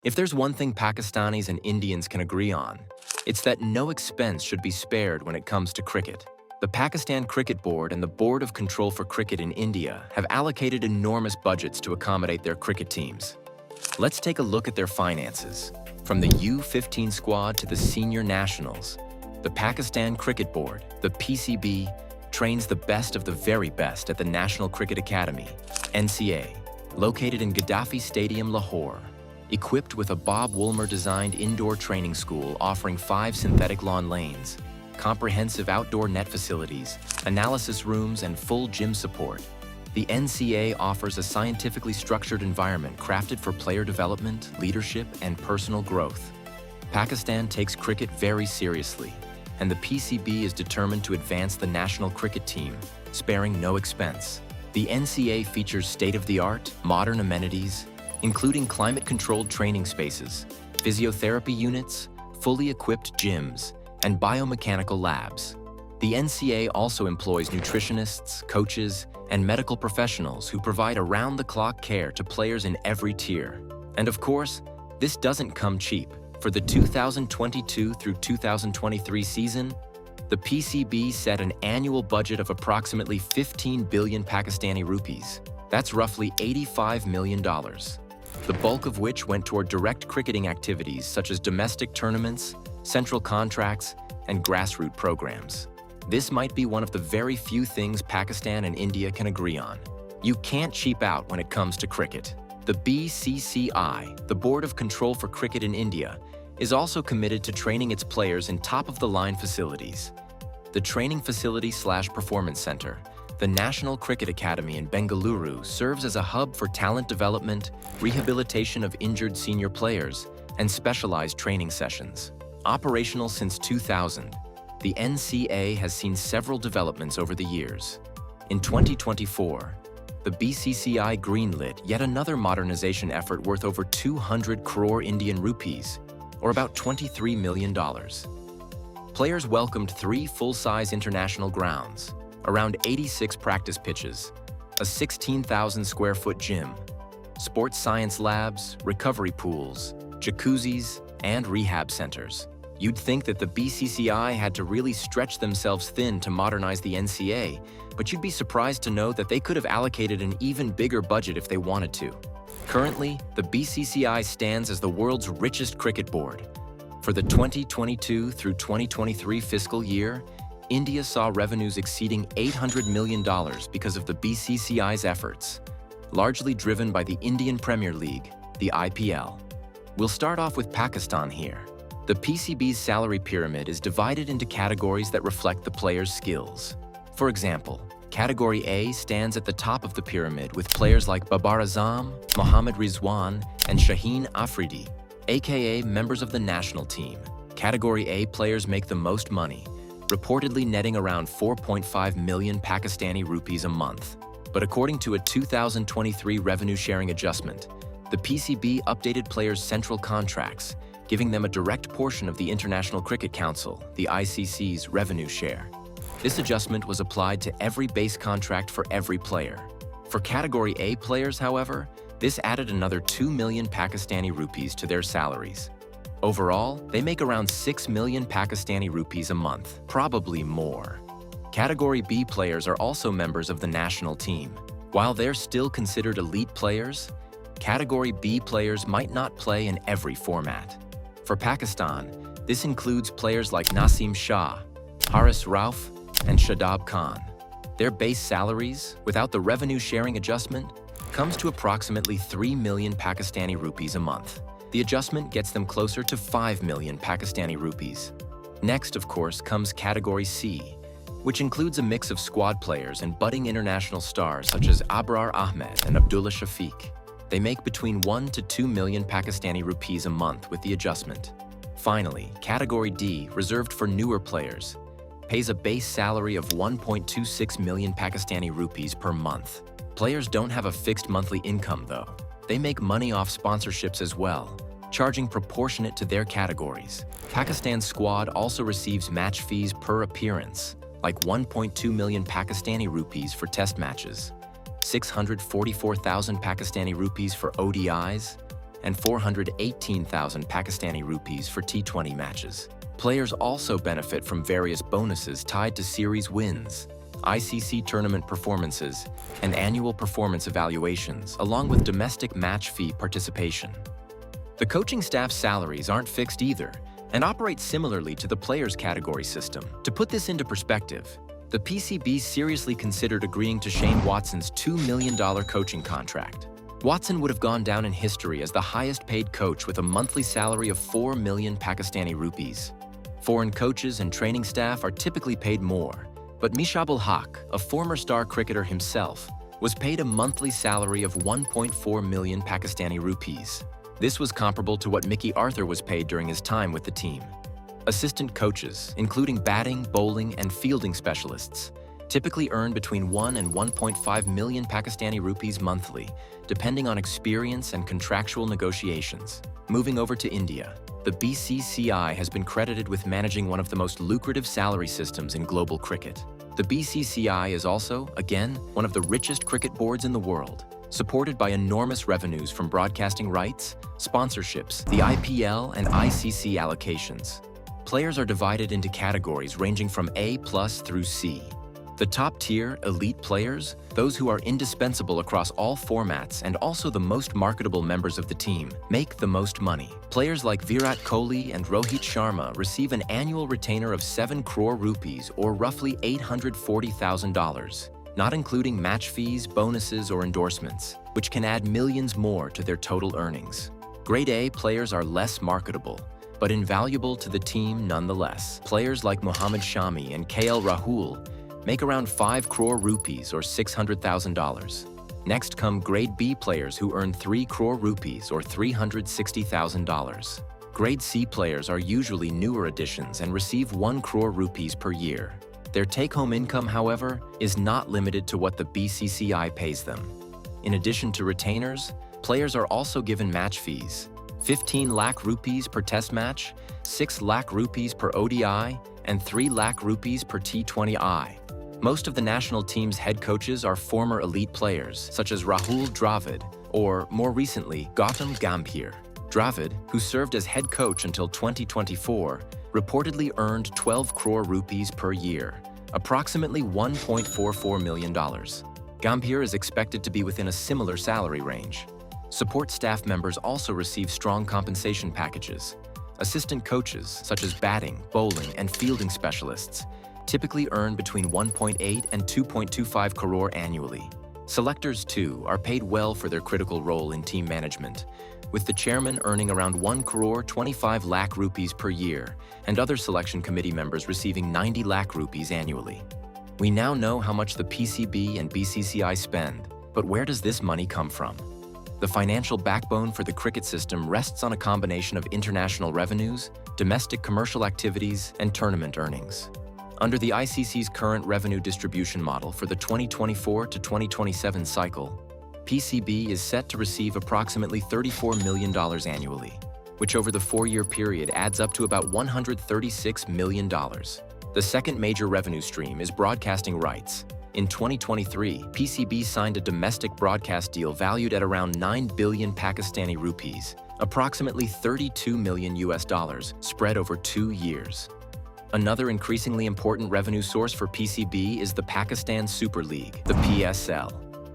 If there's one thing Pakistanis and Indians can agree on, it's that no expense should be spared when it comes to cricket. The Pakistan Cricket Board and the Board of Control for Cricket in India have allocated enormous budgets to accommodate their cricket teams. Let's take a look at their finances. From the U-15 squad to the senior nationals, the Pakistan Cricket Board, the PCB, trains the best of the very best at the National Cricket Academy, NCA, located in Gaddafi Stadium, Lahore. Equipped with a Bob Woolmer-designed indoor training school offering 5 synthetic lawn lanes, comprehensive outdoor net facilities, analysis rooms, and full gym support, the NCA offers a scientifically structured environment crafted for player development, leadership, and personal growth. Pakistan takes cricket very seriously, and the PCB is determined to advance the national cricket team, sparing no expense. The NCA features state-of-the-art, modern amenities, including climate-controlled training spaces, physiotherapy units, fully equipped gyms, and biomechanical labs. The NCA also employs nutritionists, coaches, and medical professionals who provide around-the-clock care to players in every tier. And of course, this doesn't come cheap. For the 2022 through 2023 season, the PCB set an annual budget of approximately 15 billion Pakistani rupees. That's roughly $85 million. The bulk of which went toward direct cricketing activities such as domestic tournaments, central contracts, and grassroots programs. This might be one of the very few things Pakistan and India can agree on. You can't cheap out when it comes to cricket. The BCCI, the Board of Control for Cricket in India, is also committed to training its players in top-of-the-line facilities. The Training Facility/Performance Center, the National Cricket Academy in Bengaluru, serves as a hub for talent development, rehabilitation of injured senior players, and specialized training sessions. Operational since 2000, the NCA has seen several developments over the years. In 2024, the BCCI greenlit yet another modernization effort worth over 200 crore Indian rupees, or about $23 million. Players welcomed 3 full-size international grounds, around 86 practice pitches, a 16,000-square-foot gym, sports science labs, recovery pools, jacuzzis, and rehab centers. You'd think that the BCCI had to really stretch themselves thin to modernize the NCA, but you'd be surprised to know that they could have allocated an even bigger budget if they wanted to. Currently, the BCCI stands as the world's richest cricket board. For the 2022 through 2023 fiscal year, India saw revenues exceeding $800 million because of the BCCI's efforts, largely driven by the Indian Premier League, the IPL. We'll start off with Pakistan here. The PCB's salary pyramid is divided into categories that reflect the player's skills. For example, Category A stands at the top of the pyramid with players like Babar Azam, Mohammad Rizwan, and Shaheen Afridi, aka members of the national team. Category A players make the most money, reportedly netting around 4.5 million Pakistani rupees a month. But according to a 2023 revenue sharing adjustment, the PCB updated players' central contracts, giving them a direct portion of the International Cricket Council, the ICC's revenue share. This adjustment was applied to every base contract for every player. For Category A players, however, this added another 2 million Pakistani rupees to their salaries. Overall, they make around 6 million Pakistani rupees a month, probably more. Category B players are also members of the national team. While they're still considered elite players, Category B players might not play in every format. For Pakistan, this includes players like Naseem Shah, Haris Rauf, and Shadab Khan. Their base salaries, without the revenue sharing adjustment, comes to approximately 3 million Pakistani rupees a month. The adjustment gets them closer to 5 million Pakistani rupees. Next, of course, comes Category C, which includes a mix of squad players and budding international stars such as Abrar Ahmed and Abdullah Shafiq. They make between 1 to 2 million Pakistani rupees a month with the adjustment. Finally, Category D, reserved for newer players, pays a base salary of 1.26 million Pakistani rupees per month. Players don't have a fixed monthly income, though. They make money off sponsorships as well, charging proportionate to their categories. Pakistan's squad also receives match fees per appearance, like 1.2 million Pakistani rupees for test matches, 644,000 Pakistani rupees for ODIs, and 418,000 Pakistani rupees for T20 matches. Players also benefit from various bonuses tied to series wins, ICC tournament performances, and annual performance evaluations, along with domestic match fee participation. The coaching staff's salaries aren't fixed either, and operate similarly to the players' category system. To put this into perspective, the PCB seriously considered agreeing to Shane Watson's $2 million coaching contract. Watson would have gone down in history as the highest-paid coach with a monthly salary of 4 million Pakistani rupees. Foreign coaches and training staff are typically paid more, but Mishabul Haq, a former star cricketer himself, was paid a monthly salary of 1.4 million Pakistani rupees. This was comparable to what Mickey Arthur was paid during his time with the team. Assistant coaches, including batting, bowling, and fielding specialists, typically earn between 1 and 1.5 million Pakistani rupees monthly, depending on experience and contractual negotiations. Moving over to India, the BCCI has been credited with managing one of the most lucrative salary systems in global cricket. The BCCI is also, again, one of the richest cricket boards in the world, supported by enormous revenues from broadcasting rights, sponsorships, the IPL, and ICC allocations. Players are divided into categories ranging from A+ through C. The top-tier, elite players, those who are indispensable across all formats and also the most marketable members of the team, make the most money. Players like Virat Kohli and Rohit Sharma receive an annual retainer of 7 crore rupees or roughly $840,000, not including match fees, bonuses, or endorsements, which can add millions more to their total earnings. Grade A players are less marketable, but invaluable to the team nonetheless. Players like Mohammad Shami and KL Rahul make around 5 crore rupees or $600,000. Next come Grade B players who earn 3 crore rupees or $360,000. Grade C players are usually newer additions and receive 1 crore rupees per year. Their take-home income, however, is not limited to what the BCCI pays them. In addition to retainers, players are also given match fees: 15 lakh rupees per test match, 6 lakh rupees per ODI, and 3 lakh rupees per T20I. Most of the national team's head coaches are former elite players, such as Rahul Dravid, or more recently, Gautam Gambhir. Dravid, who served as head coach until 2024, reportedly earned 12 crore rupees per year, approximately $1.44 million. Gambhir is expected to be within a similar salary range. Support staff members also receive strong compensation packages. Assistant coaches, such as batting, bowling, and fielding specialists, typically earn between 1.8 and 2.25 crore annually. Selectors, too, are paid well for their critical role in team management, with the chairman earning around 1 crore 25 lakh rupees per year, and other selection committee members receiving 90 lakh rupees annually. We now know how much the PCB and BCCI spend, but where does this money come from? The financial backbone for the cricket system rests on a combination of international revenues, domestic commercial activities, and tournament earnings. Under the ICC's current revenue distribution model for the 2024 to 2027 cycle, PCB is set to receive approximately $34 million annually, which over the 4-year period adds up to about $136 million. The second major revenue stream is broadcasting rights. In 2023, PCB signed a domestic broadcast deal valued at around 9 billion Pakistani rupees, approximately $32 million spread over 2 years. Another increasingly important revenue source for PCB is the Pakistan Super League, the PSL.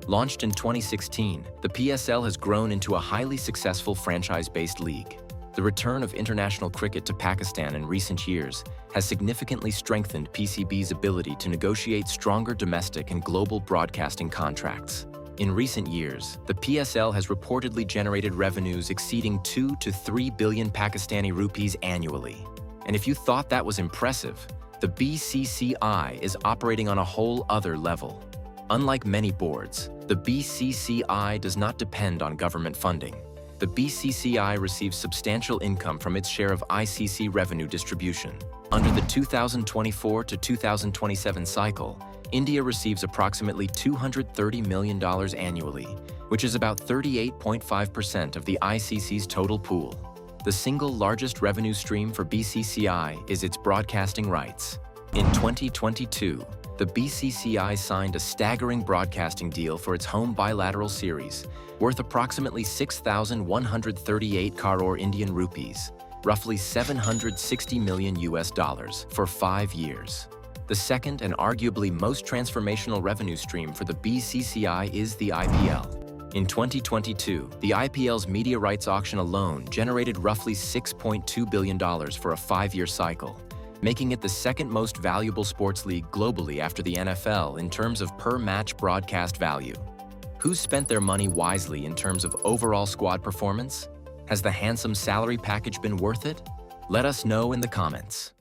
Launched in 2016, the PSL has grown into a highly successful franchise-based league. The return of international cricket to Pakistan in recent years has significantly strengthened PCB's ability to negotiate stronger domestic and global broadcasting contracts. In recent years, the PSL has reportedly generated revenues exceeding 2 to 3 billion Pakistani rupees annually. And if you thought that was impressive, the BCCI is operating on a whole other level. Unlike many boards, the BCCI does not depend on government funding. The BCCI receives substantial income from its share of ICC revenue distribution. Under the 2024 to 2027 cycle, India receives approximately $230 million annually, which is about 38.5% of the ICC's total pool. The single largest revenue stream for BCCI is its broadcasting rights. In 2022, the BCCI signed a staggering broadcasting deal for its home bilateral series, worth approximately 6,138 crore Indian rupees, roughly $760 million for 5 years. The second and arguably most transformational revenue stream for the BCCI is the IPL. In 2022, the IPL's media rights auction alone generated roughly $6.2 billion for a 5-year cycle, making it the second most valuable sports league globally after the NFL in terms of per-match broadcast value. Who's spent their money wisely in terms of overall squad performance? Has the handsome salary package been worth it? Let us know in the comments.